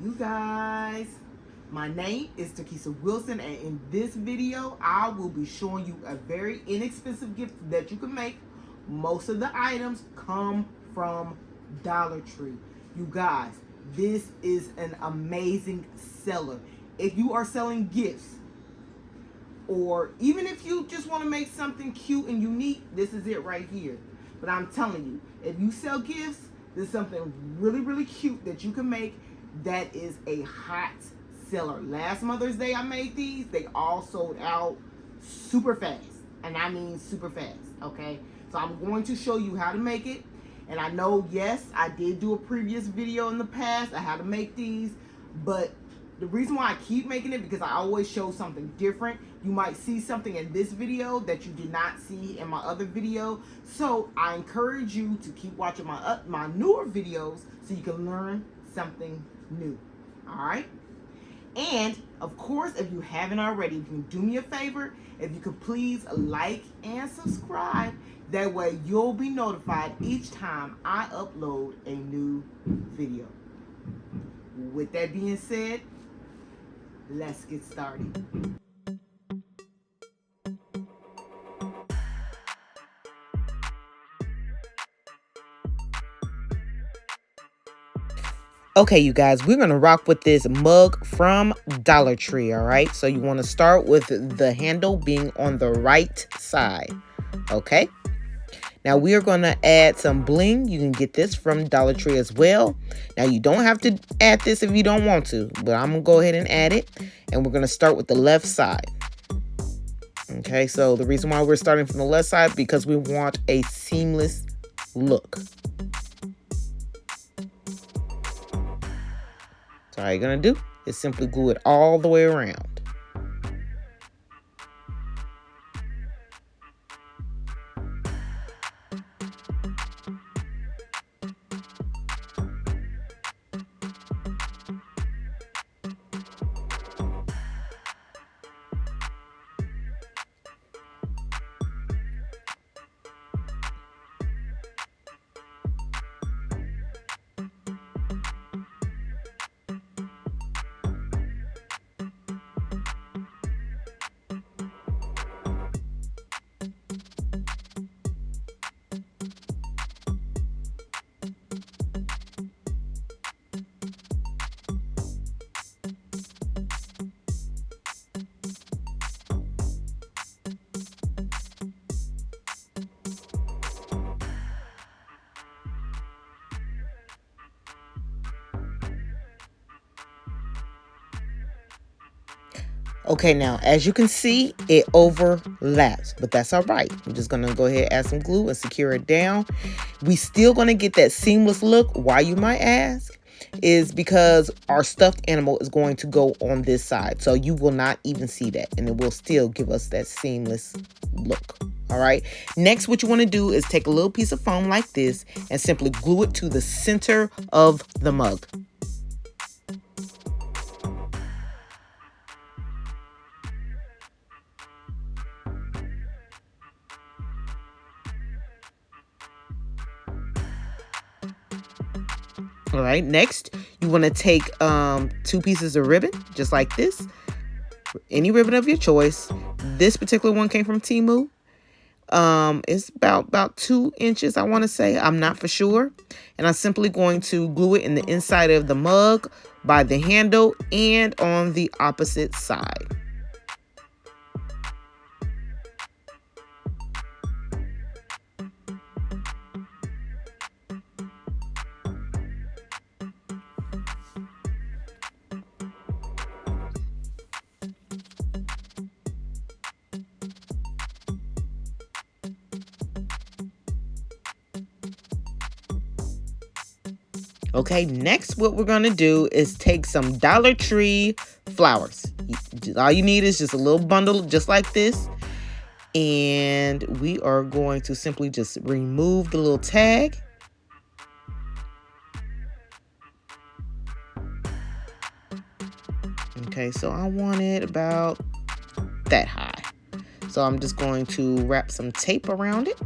you guys, my name is Turkissa Wilson, and in this video I will be showing you a very inexpensive gift that you can make. Most of the items come from Dollar Tree. You guys, this is an amazing seller. If you are selling gifts, or even if you just want to make something cute and unique, this is it right here. But I'm telling you, if you sell gifts, this is something really, really cute that you can make that is a hot seller. Last Mother's Day I made these. They all sold out super fast. And I mean super fast, okay? So I'm going to show you how to make it. And I know, yes, I did do a previous video in the past on how to make these. But the reason why I keep making it, because I always show something different. You might see something in this video that you did not see in my other video. So I encourage you to keep watching my newer videos so you can learn something new. All right? And of course, if you haven't already, if you can do me a favor, if you could please like and subscribe. That way you'll be notified each time I upload a new video. With that being said, let's get started. Okay, you guys, we're going to rock with this mug from Dollar Tree, all right? So you want to start with the handle being on the right side, okay? Now we are going to add some bling. You can get this from Dollar Tree as well. Now you don't have to add this if you don't want to, but I'm going to go ahead and add it. And we're going to start with the left side. Okay, so the reason why we're starting from the left side, because we want a seamless look. So all you're going to do is simply glue it all the way around. Okay, now, as you can see, it overlaps, but that's all right. I'm just going to go ahead and add some glue and secure it down. We still going to get that seamless look. Why, you might ask, is because our stuffed animal is going to go on this side. So you will not even see that, and it will still give us that seamless look. All right. Next, what you want to do is take a little piece of foam like this and simply glue it to the center of the mug. All right, next, you want to take 2 pieces of ribbon, just like this. Any ribbon of your choice. This particular one came from Temu. It's about 2 inches, I want to say. I'm not for sure. And I'm simply going to glue it in the inside of the mug by the handle and on the opposite side. Okay, next what we're going to do is take some Dollar Tree flowers. All you need is just a little bundle just like this. And we are going to simply just remove the little tag. Okay, so I want it about that high. So I'm just going to wrap some tape around it.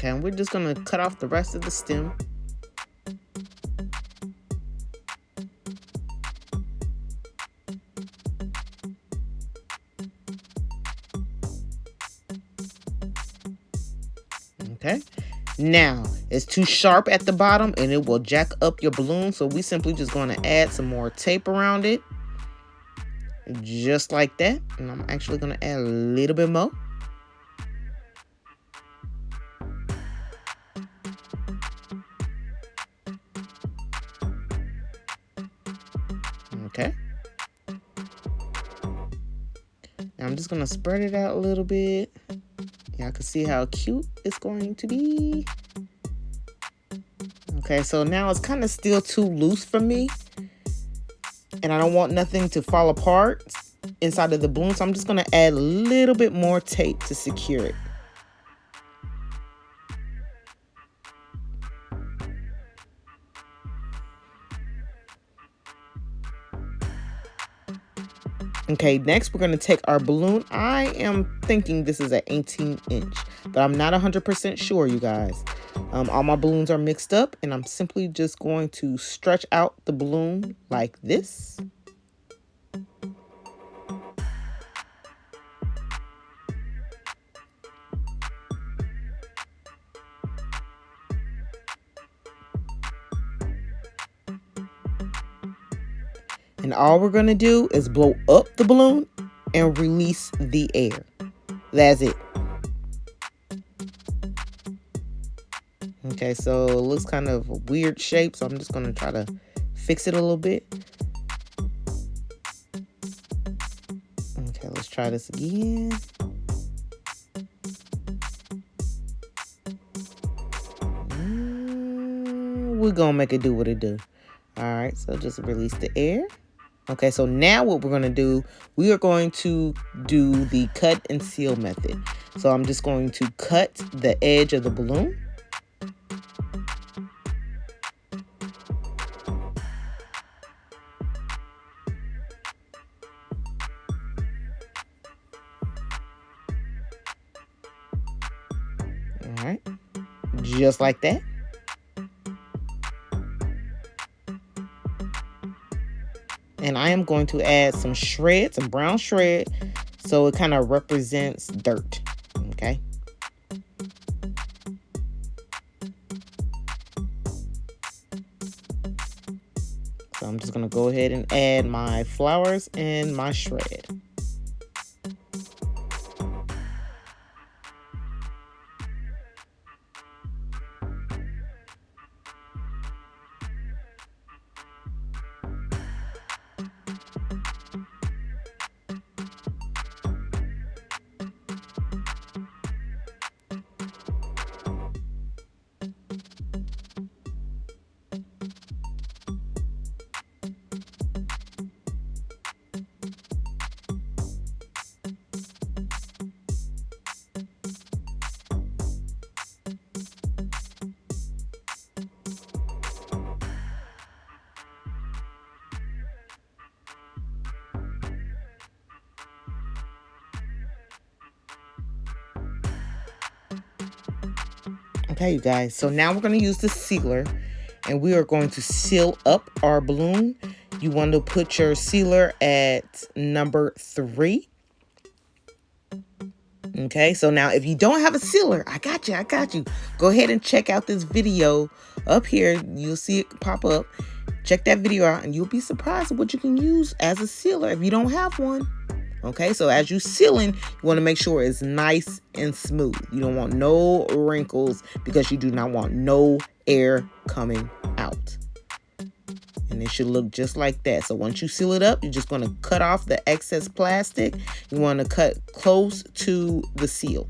Okay, and we're just going to cut off the rest of the stem. Okay, now it's too sharp at the bottom and it will jack up your balloon, so we simply just going to add some more tape around it, just like that. And I'm actually going to add a little bit more. Okay, now I'm just going to spread it out a little bit. Y'all can see how cute it's going to be. Okay, so now it's kind of still too loose for me, and I don't want nothing to fall apart inside of the balloon, so I'm just going to add a little bit more tape to secure it. Okay, next we're going to take our balloon. I am thinking this is an 18-inch, but I'm not 100% sure, you guys. All my balloons are mixed up, and I'm simply just going to stretch out the balloon like this. And all we're going to do is blow up the balloon and release the air. That's it. Okay, so it looks kind of a weird shape, so I'm just going to try to fix it a little bit. Okay, let's try this again. We're going to make it do what it do. All right, so just release the air. Okay, so now what we're going to do, we are going to do the cut and seal method. So I'm just going to cut the edge of the balloon. All right, just like that. And I am going to add some shred, some brown shred, so it kind of represents dirt, okay? So I'm just going to go ahead and add my flowers and my shred. Okay, you guys, so now we're going to use the sealer, and we are going to seal up our balloon. You want to put your sealer at number 3. Okay, so now if you don't have a sealer, I got you. Go ahead and check out this video up here. You'll see it pop up. Check that video out, and you'll be surprised at what you can use as a sealer if you don't have one. Okay, so as you sealing, you want to make sure it's nice and smooth. You don't want no wrinkles because you do not want no air coming out. And it should look just like that. So once you seal it up, you're just going to cut off the excess plastic. You want to cut close to the seal.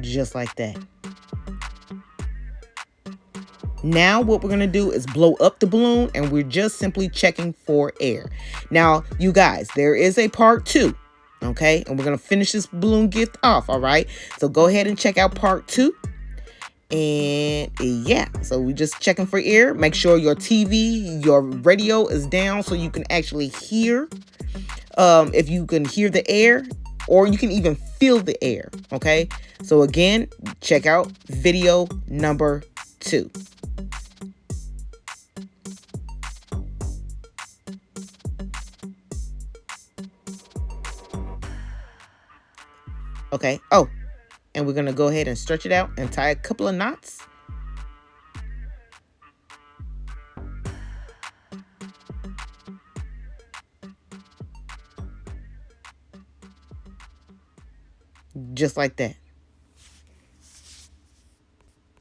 Just like that. Now what we're going to do is blow up the balloon, and we're just simply checking for air. Now, you guys, there is a part 2, okay? And we're going to finish this balloon gift off, all right? So go ahead and check out part 2. And yeah, so we're just checking for air. Make sure your TV, your radio is down so you can actually hear, if you can hear the air, or you can even feel the air, okay? So again, check out video number 2. Okay, oh, and we're gonna go ahead and stretch it out and tie a couple of knots. Just like that.